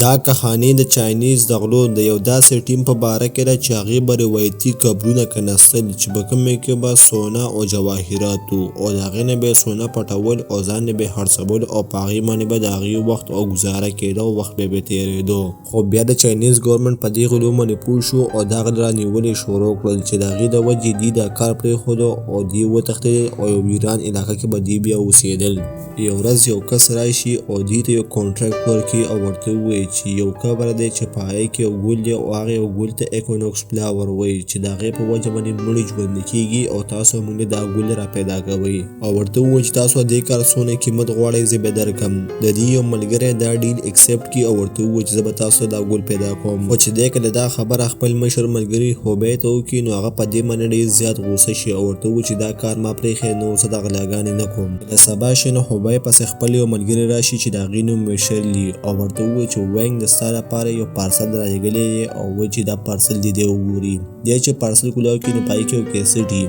دا کهانی د چاینیز د غلو د یو داسې ټیم په باره کې ده چې هغې به روایتي قبرونه کنستل چې په کومې کې به سونا او جواهرات او د هغې نه به یې سونا پټول او ځان یې به یې خرڅول او په هغې باندې به د هغې وخت او ګزاره کېده او وخت به یې تېرېدو. خو بیا د چاینیز ګورنمنټ په دې غلو باندې پوه شو او دا غل رانیول یې شروع کړل چې د هغې د وجې دوی دا کار پرېښودو او دوی وتښتېدل او یو ویران علاقه کې به دوی بیا اوسېدل. یو ورځ یو کس راشي او دوی ته یو کانټراکټ ورکړي او ورته ووایي چې یو قبر دی چې په هغې کې یو ګل دی او هغه یو ګل ته ایکونوکس فلاور وایي چې د هغې په وجه باندې مړي ژوندي کېږي او تاسو موږ دا ګل را پیدا کوئ او ورته ووایي چې تاسو دې کار څونه قیمت غواړئ زه به درکړم. د دې یو ملګری دا ډیل اکسپټ کړي او ورته ووایي چې زه به تاسو دا ګل پیدا کوم. خو چې دی کله دا خبره خپل مشر ملګري هوبی ته وکړي نو هغه په دې باندې ډېر زیات غوسه شي او ورته ووایي چې دا کار ما پرېښی نو زه دا غلاګانې نه کوم. د سبا شي نو هوبی پسې خپل یو ملګری راشي چې د هغې نوم شرلي او ورته ووایي چې وینګ د ستا لپاره یو پارسل رالیږلی دی او وایي چې دا پارسل دې دی وګوري. دی چې پارسل کولاو کړي نو په هغې کې یو کیسټ وي.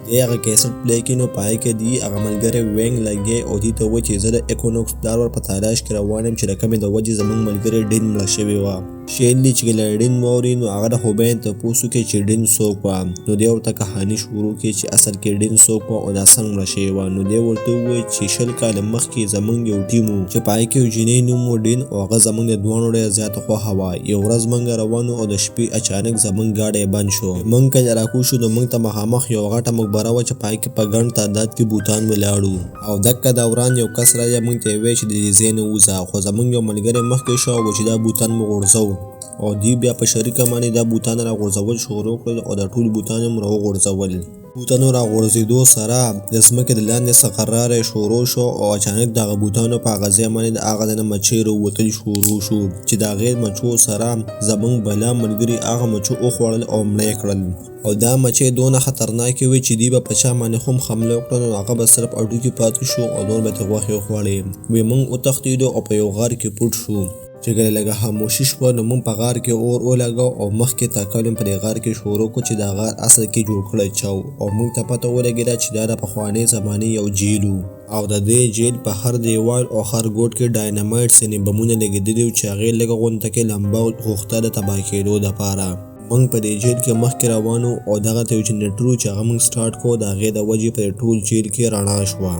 دی هغه کیسټ پلی کړي نو په هغې کې دی هغه ملګری وینګ لګی او دوی ته وایي چې زه د ایکونوکس فلاور په تلاش کې روان یم چې د کومې د وجې زموږ ملګری ډین مړه شوې وه. شیرلي چې کله ډین واوري نو هغه د هوبی نه تپوس وکړي چې ډین څوک وه نو دی ورته کهاني شروع کړي چې اصل کې ډین څوک وه او دا څنګه مړه شوې وه. نو دی ورته ووایي چې 20 کاله مخکې زموږ یو ټیم و چې په هغې کې یو جینۍ نوم و ډین او هغه زموږ د دواړو ډېره زیاته خوښه وه. یو ورځ موږ روان او د شپې اچانک زموږ ګاډی بند شو. موږ کله راکوز شو نو موږ ته مخامخ یو غټه مقبره وه چې په هغې کې په ګڼ تعداد کې بوتان ولاړو او دکه دوران یو کس راځي موږ ته یې ووایي چې د دې ځای نه وځه خو زموږ یو ملګری مخکې شو او چې دا بوتان مو غورځو او دوی بیا په شریکه باندې دا بوتان را غورځول شروع کړل او دا ټول بوتان هم را وغورځول. بوتانو را غورځېدو سره د ځمکې د لاندې څخه راری شروع شو او اچانک دغه بوتانو په هغه ځای باندې د هغه دننه مچۍ راووتل شروع شو چې د هغې مچو سره زموږ بلا ملګري هغه مچو وخوړل او مړه یې کړل او دا مچۍ دونه خطرناکې وې چې دوی به په چا باندې هم حمله وکړه نو هغه به صرف هډوکي پاتې شو او نور به ترې غوښې وخوړې. وی موږ وتښتېدو او په یو غار کې پټ شو. چې کله لږه خاموشي شوه نو موږ په غار کې اور ولګاو او مخکې تاکل په دې غار کې شروع کړو چې دا غار اصل کې جوړ کړی چا او موږ ته پته ولګېده چې دا د پخوانۍ زمانې یو جیل و او د دې جیل په هر دیوال او هر ګوټ کې ډاینامایټ یعنې بمونه لګېدلي وو چې هغې لږه غونډه کې لمبه غوښته د تباه کېدو دپاره. موږ په دې جیل کې مخکې روانو او دغه ته یو جنریټر چې هغه موږ سټارټ کړو د هغې د وجې په ټول جیل کې رڼا شوه.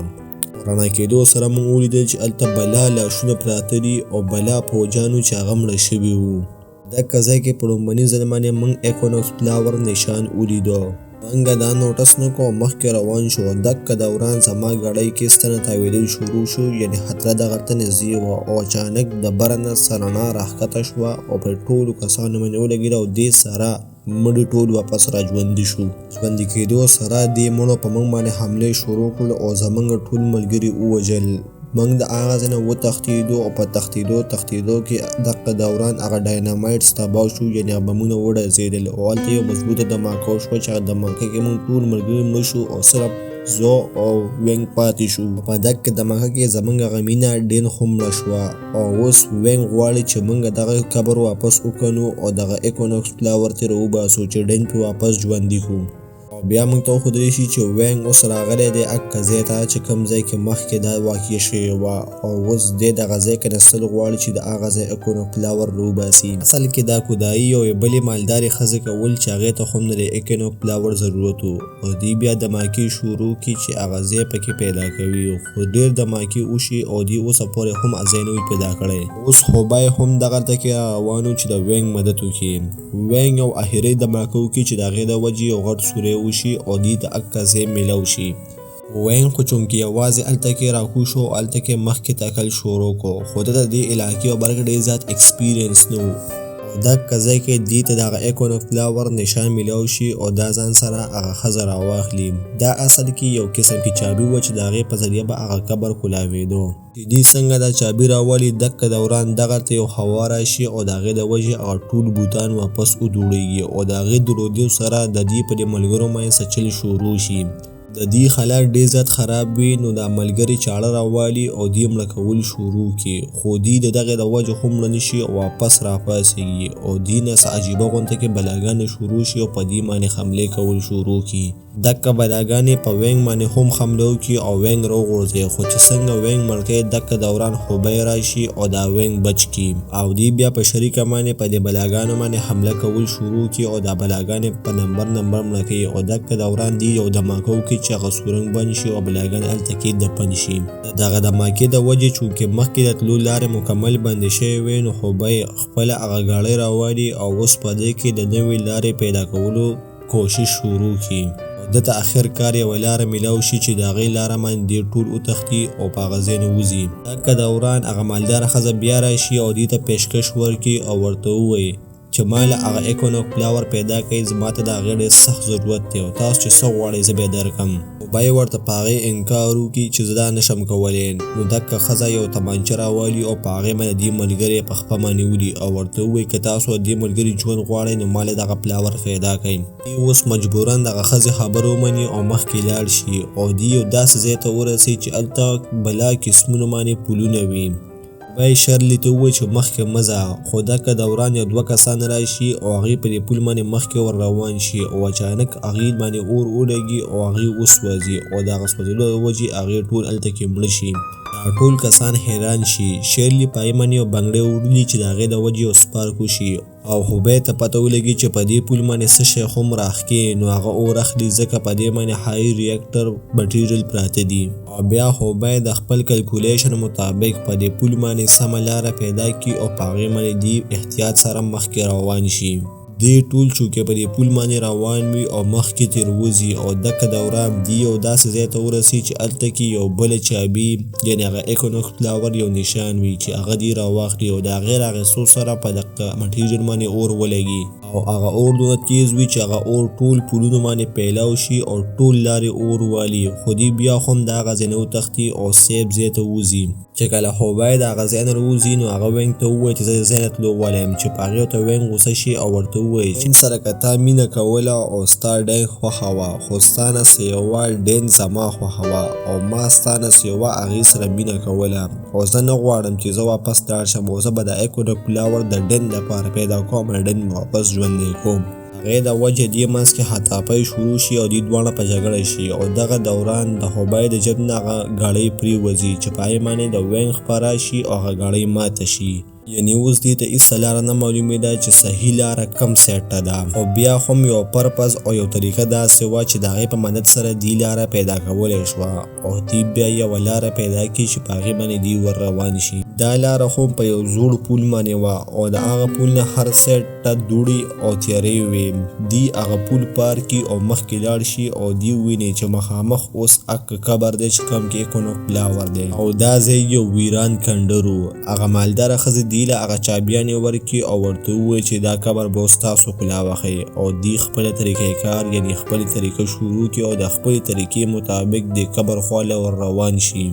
رڼا کېدو سره موږ ولیدل چې هلته بلا لاشونه پراته دي او بلا پوجانو چې هغه مړه شوي وو. دغه ځای کې په لومړني ځل باندې موږ ایکونوکس فلاور نشان ولیدو. موږ دا نوټس نه کوو مخکې روان شو. دغه دوران زما ګاډۍ کې ستنه تاویدل شروع شو یعنې خطره دغه ته نږدې وه او اچانک د بره نه رڼا راښکته شوه او پر ټولو کسانو باندې ولګېده او دې سره مړي ټول واپس را ژوندي شو. ژوندي کېدو سره دې مړو په موږ باندې حملې شروع کړل او زموږ ټول ملګري ووژل. موږ د هغه ځای نه وتښتېدو او په تښتېدو کې دغه دوران هغه ډاینامایټس تباه شو یعنې بمونه وډزېدل او هلته یو مضبوطه دماکه وشوه چې هغه دماکه کې موږ ټول ملګري مړه شو او صرف زه او وینګ پاتې شو. په دغه دماکه کې زموږ هغه مینه ډین هم مړه شوه او اوس وینګ غواړي چې موږ دغه قبر واپس وکړو او دغه ایکونوکس فلاور ترې راوباسو چې ډین پرې واپس ژوندي کړو. او بیا موږ ته وښودلی شي چې وینګ اوس راغلی دی هغه ځای ته چې کوم ځای کې مخکې دا واقع شوې وه او اوس دی دغه ځای کې نستل غواړي چې د هغه ځای ایکونوکس فلاور راوباسي. اصل کې دا کودایي او بلې مالدارې ښځې کول چې هغې ته هم د ایکونوکس فلاور ضرورت و او دوی بیا دماکې شروع کړي چې هغه ځای پکې پیدا کوي خو ډېر دماکې وشي او دوی اوسه پورې هم ځای نه وي پیدا کړی. اوس هوبی هم دغه ته کې روان و چې د وینګ مدد وکړي. وینګ یو اخري دماکه وکړي چې د هغې د وجې یو غټ سوری وشي او دوی ته هغه ځای میلاو شي. وینګ خو چونکې یوازې هلته کې راکوز شو او هلته کې مخکې تکل شروع کړو خو ده د دې علاقې او برګ ډېر زیات ایکسپیرینس نه و. دغه ځای کې دوی ته د هغه ایکونوکس فلاور نشان میلاو شي او دا ځان سره هغه ښځه راواخلي. دا اصل کې یو قسم کې چابي وه چې د هغې په ذریعه به هغه قبر کولاوېدو. چې دوی څنګه دا چابي راولي دغه دوران دغه ته یو هوا راشي او د هغې د وجې هغه ټول بوتان واپس ودوړېږي او د هغې درودو سره د دوی په دې ملګرو باندې سچل شروع شي. د دې حالات ډېر زیات خراب وي نو دا ملګري چاړه راوالي او دوی مړه کول شروع کړي خو دوی د دغې د وجې هم مړه نه شي او واپس راپاڅېږي او دوی نه څه عجیبه غونته کې بلاګانې شروع شي او په دوی باندې حملې کول شروع کړي. دکه بلاګانې په وینګ باندې هم حمله وکړي او وینګ راوغورځي، خو چې څنګه وینګ مړ کړي دکه دوران خوبی راشي او دا وینګ بچ کړي او دی بیا په شریکه باندې په دې بلاګانو باندې حمله کول شروع کړي او دا بلاګانې په نمبر مړه کوي او دکه دوران دی یو دماکه وکړي چې هغه سورنګ بند شي او بلاګانې هلته کې دفن شي. دغه دماکې د وجې چونکې مخکې د تلو لارې مکمل بندې شوې وې نو خوبی خپله هغه ګاړۍ راوالي او اوس په دې کې د نوې لارې پیدا کولو کوشش شروع کړي. دته اخر کار یوه لاره میلاو شي چې د هغې لاره باندې دې ټول وتښتي او په هغه ځای نه وځي. دکه دوران هغه مالداره ښځه بیا راشي او دې ته پیشکش ورکړي او ورته ووایي چې ما له هغه ایکونوکس فلاور پیدا کړئ، زما ته د هغې ډېر سخت ضرورت دی او تاسو چې څه غواړئ زه به یې درکړم. بای ورته په هغې انکار وکړي چې زه دا نشم کولی. نو دکه ښځه یو تمانچه راوالي او په هغې باندې دې ملګري په خپه باندې ولي او ورته ووایي که تاسو دې ملګري ژوند غواړئ نو ما له دغه فلاور پیدا کړئ. دی اوس مجبوراً دغه ښځې خبره ومني او مخکې لاړ شي او دی یو داسې ځای ته ورسي چې هلته بلا قسمونو باندې پلونه وي. بای شرلی ته ووایي چې مخکې مه ځه، خو دکه دوران یو دوه کسان راشي او هغې په دې پل باندې مخکې ور روان شي او اچانک هغې باندې اور ولګي او هغې وسوځي او د هغه سوځېدو د وجې هغې ټول هلته کې مړه شي. دا ټول کسان حیران شي. شیرلی په هغې باندې یو بنګړی وړلي چې د هغې د وجې یو سپارک وشي او خوبی ته پته ولګي چې په دې پل باندې څه شی هم راښکي نو هغه اور اخلي ځکه په دې باندې هاي ریاکټر مټیریل پراته دي او بیا خوبی د خپل کلکولیشن مطابق په دې پل باندې سمه لاره پیدا کړي او په هغې باندې دی احتیاط سره مخکې روان شي. دی ټول چونکې په دې پل باندې روان وي او مخکې ترې وځي او دکه دوران دی یو داسې ځای ته ورسي چې هلته کې یو بله چابي یعنې هغه ایکونوکس فلاور یو نشان وي چې هغه دی راواخلي او د هغې رااخیستو سره په دغه مټیریل باندې اور ولګي او هغه اور دونه تیز وي چې هغه اور ټول پلونو باندې پیلاو شي او ټول لارې اور والي، خو دی بیا هم د هغه ځای نه وتښتي او سیف ځای ته وځي. چې کله خوبی د هغه ځای نه راوځي نو هغه وینګ ته ووایي چې زه د ځای نه تلو غواړی یم چې په هغې ورته وینګ غوسه شي او ورته ووایي چې سره که تا مینه کوله او ستا ډین خوښه وه خو ستا نه څه یوه ډین زما خوښه وه او ما ستا نه څه یوه هغې سره مینه کوله او زه نه غواړم چې زه واپس لاړ شم او زه به د ایکونوکس فلاور د ډین لپاره پیدا کوم او ډین واپس ژوندی کوم. هغې د وجې دې منځ کې حتاپۍ شروع شي او دې دواړه په جګړه شي او دغه دوران د خوبی د جب نه هغه ګاړۍ پرېوځي چې په هغې باندې د وینګ خپره شي او هغه ګاړۍ ماته شي. یعنی اوس دې ته هېڅ لاره نه معلومېده چې صحیح لاره کم سایډ ته ده او بیا هم یو پرپز او یو طریقه داسې وه چې د هغې په مدد سره دې لاره پیدا کولی شوه او دې بیا یوه لاره پیدا کړي چې په هغې باندې دې ور روان شي. دا لاره هم په یو زوړ پول باندې وه او د هغه پول نه هر سایډ ته دوړې او تیارې وې. دی هغه پول پار کړي او مخکې لاړ شي او دی وویني چې مخامخ اوس اک قبر دی چې کوم کې ایکونوکس فلاور دی او دا ځای یو ویران کندر و. هغه مالداره ښځې دی له هغه چابیانې ورکړي او ورته ووایي چې دا قبر به اوس تاسو ښکلا وښیي او دی خپله طریقه کار یعنې خپلې طریقه شروع کړي او د خپلې طریقې مطابق د قبر خواله ور روان شي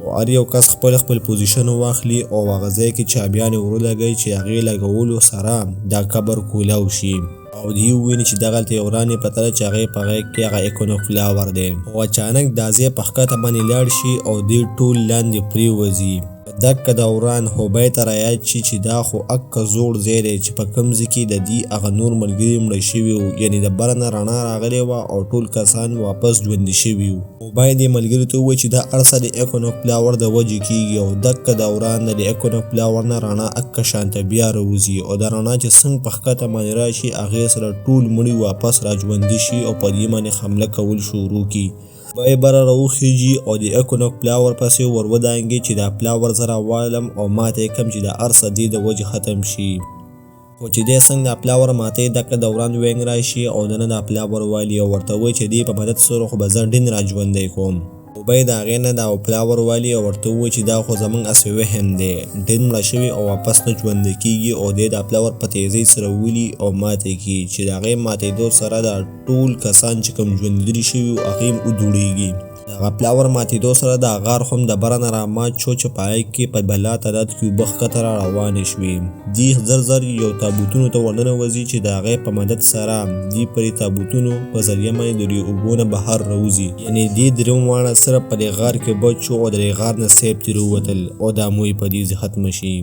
او هر یو کس خپل پوزیشن واخلي او هغه ځای کې چابیانې ورولګوي چې هغې لګولو سره دا قبر کولاو شي او دی وویني چې دغلته یو ورانې پرته ده چې هغې په غیږ کې هغه ایکونوکس فلاور دی او اچانک دا ځای په ښکته باندې لاړ شي او دی ټول لاندې پرېوځي. دکه دوران خوبی ته رایاد شي چې دا خو اکه زوړ ځای دی چې په کوم ځای کې د دې هغه نور ملګري مړه شوي وو یعنې د بره نه رڼا راغلې وه او ټول کسان واپس ژوندي شوي وو. خوبی دې ملګري ته ووایي چې دا هر څه د ایکونوکس فلاور د وجې کېږي او دکه دوران د ایکونوکس فلاور نه رڼا اکه شانته بیا راوځي او دا رڼا چې څنګه په ښکته باندې راشي هغې سره ټول مړي واپس را ژوندي شي او په دې باندې حمله کول شروع کړي. بای بره راوخیږي او د ایکونوکس فلاور پسې ور ودانګي چې دا فلاور زه راوالم او ماته یې کړم چې دا هر څه دې د وجې ختم شي. خو چې دی څنګه دا فلاور ماته یې دکه دوران وینګ راشي او دنه دا فلاور والي او ورته وایي چې دې په مدد سره خو به زه ډین را ژوندی کوم. خوبی د هغې نه دا فلاور والي او ورته ووایي چې دا خو زموږ اسې وهم دی ډین مړه شوي او واپس نه ژوندی کېږي او دی دا فلاور په تیزۍ سره ولي او ماته کړي چې د هغې ماتېدو سره دا ټول کسان چې کوم ژوندي شوي وو هغې هم ودوړېږي. د هغه فلاور ماتېدو سره دا غار هم د بره نه رامات شو چې په هغې کې په بلا تعداد کې اوبه ښکته را روانې شوې. دی زر یو تابوتونو ته ورننوځي چې د هغې په مدد سره دی پر تابوتونو په ذریعه باندې د دې اوبو نه بهر راوځي یعنې دې درېیم واړه صرف په دې غار کې بچ شو او د دې غار نه سیب ترې ووتل او دا موی په دې ختمه شي.